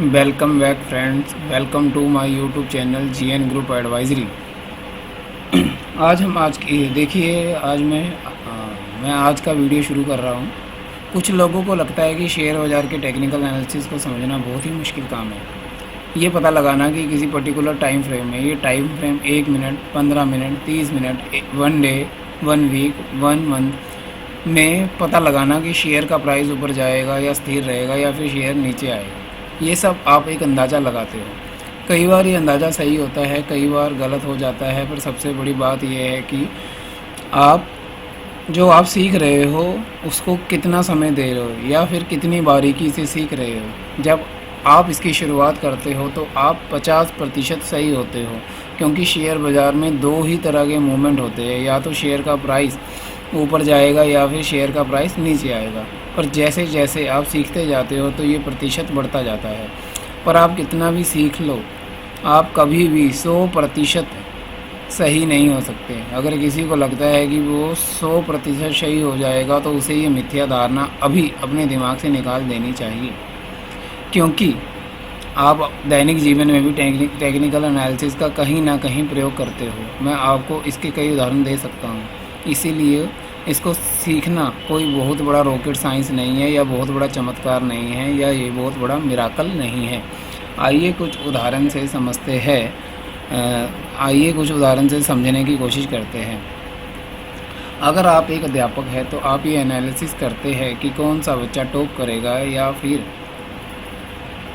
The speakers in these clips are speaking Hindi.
Welcome back friends, welcome to my YouTube channel GN group advisory. आज की देखिए, मैं आज का वीडियो शुरू कर रहा हूँ। कुछ लोगों को लगता है कि शेयर बाज़ार के टेक्निकल एनालिसिस को समझना बहुत ही मुश्किल काम है। ये पता लगाना कि किसी पर्टिकुलर टाइम फ्रेम में, ये time frame 1 minute, 15 minute, 30 minute, 1 day, 1 week, 1 month में पता लगाना कि शेयर का प्राइस ऊपर जाएगा या स्थिर रहेगा या फिर शेयर नीचे आएगा। ये सब आप एक अंदाज़ा लगाते हो। कई बार ये अंदाज़ा सही होता है, कई बार गलत हो जाता है, पर सबसे बड़ी बात यह है कि आप आप सीख रहे हो उसको कितना समय दे रहे हो या फिर कितनी बारीकी से सीख रहे हो। जब आप इसकी शुरुआत करते हो तो आप 50% सही होते हो, क्योंकि शेयर बाज़ार में दो ही तरह के मूवमेंट होते हैं, या तो शेयर का प्राइस ऊपर जाएगा या फिर शेयर का प्राइस नीचे आएगा। पर जैसे जैसे आप सीखते जाते हो तो ये प्रतिशत बढ़ता जाता है। पर आप कितना भी सीख लो, आप कभी भी 100% सही नहीं हो सकते। अगर किसी को लगता है कि वो 100% सही हो जाएगा तो उसे ये मिथ्या धारणा अभी अपने दिमाग से निकाल देनी चाहिए, क्योंकि आप दैनिक जीवन में भी टेक्निकल एनालिसिस का कहीं ना कहीं प्रयोग करते हो। मैं आपको इसके कई उदाहरण दे सकता हूँ। इसीलिए इसको सीखना कोई बहुत बड़ा रॉकेट साइंस नहीं है, या बहुत बड़ा चमत्कार नहीं है, या ये बहुत बड़ा मिराकल नहीं है। आइए कुछ उदाहरण से समझने की कोशिश करते हैं। अगर आप एक अध्यापक हैं तो आप ये एनालिसिस करते हैं कि कौन सा बच्चा टॉप करेगा, या फिर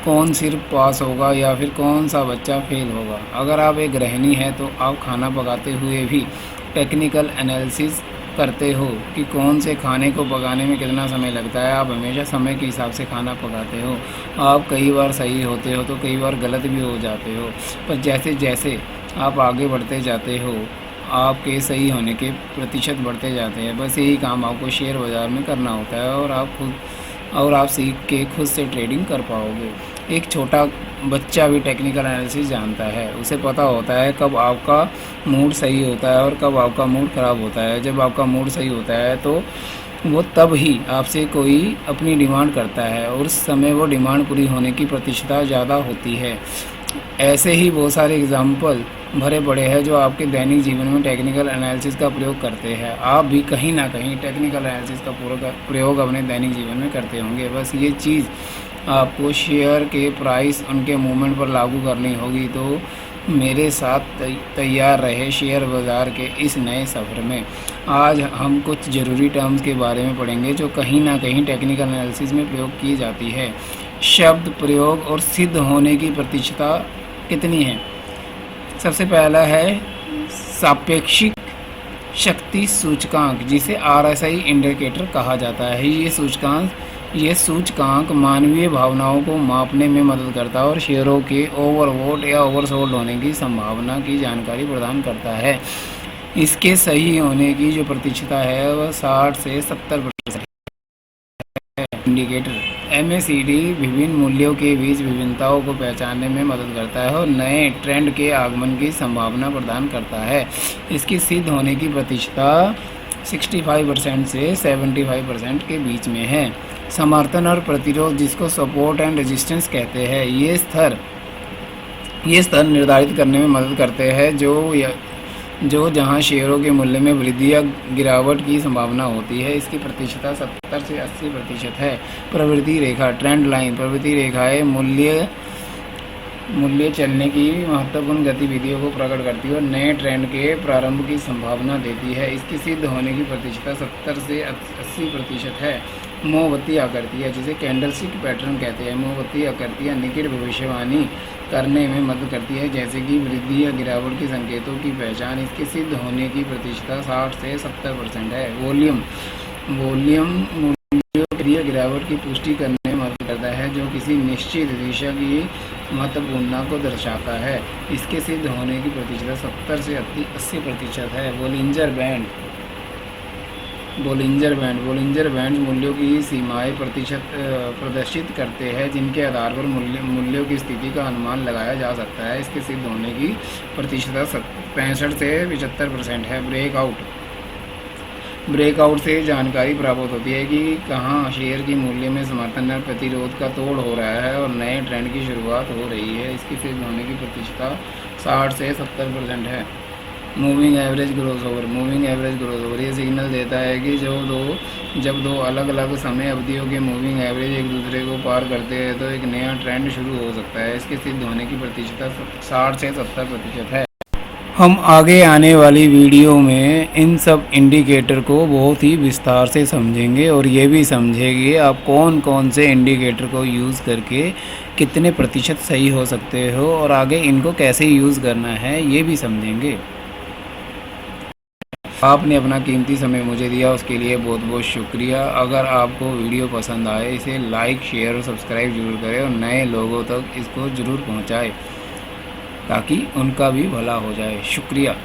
कौन सिर्फ पास होगा, या फिर कौन सा बच्चा फेल होगा। अगर आप एक गृहिणी हैं तो आप खाना पकाते हुए भी टेक्निकल एनालिसिस करते हो कि कौन से खाने को पकाने में कितना समय लगता है। आप हमेशा समय के हिसाब से खाना पकाते हो। आप कई बार सही होते हो तो कई बार गलत भी हो जाते हो, पर जैसे जैसे आप आगे बढ़ते जाते हो आपके सही होने के प्रतिशत बढ़ते जाते हैं। बस यही काम आपको शेयर बाज़ार में करना होता है, और आप सीख के खुद से ट्रेडिंग कर पाओगे। एक छोटा बच्चा भी टेक्निकल एनालिसिस जानता है। उसे पता होता है कब आपका मूड सही होता है और कब आपका मूड ख़राब होता है। जब आपका मूड सही होता है तो वो तब ही आपसे कोई अपनी डिमांड करता है, और उस समय वो डिमांड पूरी होने की प्रतिशत ज़्यादा होती है। ऐसे ही बहुत सारे एग्जाम्पल भरे पड़े हैं जो आपके दैनिक जीवन में टेक्निकल एनालिसिस का प्रयोग करते हैं। आप भी कहीं ना कहीं टेक्निकल एनालिसिस का प्रयोग अपने दैनिक जीवन में करते होंगे। बस ये चीज़ आपको शेयर के प्राइस, उनके मूवमेंट पर लागू करनी होगी। तो मेरे साथ तैयार रहे शेयर बाज़ार के इस नए सफ़र में। आज हम कुछ ज़रूरी टर्म्स के बारे में पढ़ेंगे जो कहीं ना कहीं टेक्निकल एनालिसिस में प्रयोग की जाती है। शब्द प्रयोग और सिद्ध होने की प्रतिशत कितनी है। सबसे पहला है सापेक्षिक शक्ति सूचकांक, जिसे RSI इंडिकेटर कहा जाता है। ये सूचकांक मानवीय भावनाओं को मापने में मदद करता है और शेयरों के ओवरबॉट या ओवरसोल्ड होने की संभावना की जानकारी प्रदान करता है। इसके सही होने की जो प्रतिशत है वह 60 से 70% है। इंडिकेटर MACD विभिन्न मूल्यों के बीच विभिन्नताओं को पहचानने में मदद करता है और नए ट्रेंड के आगमन की संभावना प्रदान करता है। इसकी सिद्ध होने की प्रतिशत 65% से 75% के बीच में है। समर्थन और प्रतिरोध, जिसको सपोर्ट एंड रेजिस्टेंस कहते हैं, ये स्तर निर्धारित करने में मदद करते हैं जो जहां शेयरों के मूल्य में वृद्धि या गिरावट की संभावना होती है। इसकी प्रतिशत 70 से 80% है। प्रवृत्ति रेखा, ट्रेंड लाइन, प्रवृत्ति रेखाएं मूल्य चलने की महत्वपूर्ण गतिविधियों को प्रकट करती है और नए ट्रेंड के प्रारंभ की संभावना देती है। इसकी सिद्ध होने की प्रतिशत 70 से 80% है। मोमबत्ती आकृतियाँ, जिसे कैंडलस्टिक पैटर्न कहते हैं, मोमबत्ती आकृतियाँ निकट भविष्यवाणी करने में मदद करती है, जैसे कि वृद्धि या गिरावट के संकेतों की पहचान। इसके सिद्ध होने की प्रतिशत 60 से 70% है। वॉल्यूम मूल्यों या गिरावट की पुष्टि करने में मदद करता है, जो किसी निश्चित दिशा की महत्वपूर्णता को दर्शाता है। इसके सिद्ध होने की प्रतिशत 70 से 80% है। बोलिंजर बैंड मूल्यों की सीमाएं प्रदर्शित करते हैं, जिनके आधार पर मूल्यों की स्थिति का अनुमान लगाया जा सकता है। इसके सिद्ध होने की प्रतिशत 65 से 75% है। ब्रेकआउट ब्रेकआउट से जानकारी प्राप्त होती है कि कहां शेयर की मूल्य में समर्थन और प्रतिरोध का तोड़ हो रहा है और नए ट्रेंड की शुरुआत हो रही है। इसकी सिद्ध होने की प्रतिशतता 60 से 70% है। मूविंग एवरेज क्रॉसओवर ये सिग्नल देता है कि जब दो अलग अलग समय अवधियों के मूविंग एवरेज एक दूसरे को पार करते हैं तो एक नया ट्रेंड शुरू हो सकता है। इसके सिद्ध होने की प्रतिशतता 60 से 70% है। हम आगे आने वाली वीडियो में इन सब इंडिकेटर को बहुत ही विस्तार से समझेंगे और ये भी समझेंगे आप कौन कौन से इंडिकेटर को यूज़ करके कितने प्रतिशत सही हो सकते हो और आगे इनको कैसे यूज़ करना है ये भी समझेंगे। आपने अपना कीमती समय मुझे दिया उसके लिए बहुत बहुत शुक्रिया। अगर आपको वीडियो पसंद आए इसे लाइक शेयर और सब्सक्राइब जरूर करें और नए लोगों तक इसको ज़रूर पहुंचाएं ताकि उनका भी भला हो जाए। शुक्रिया।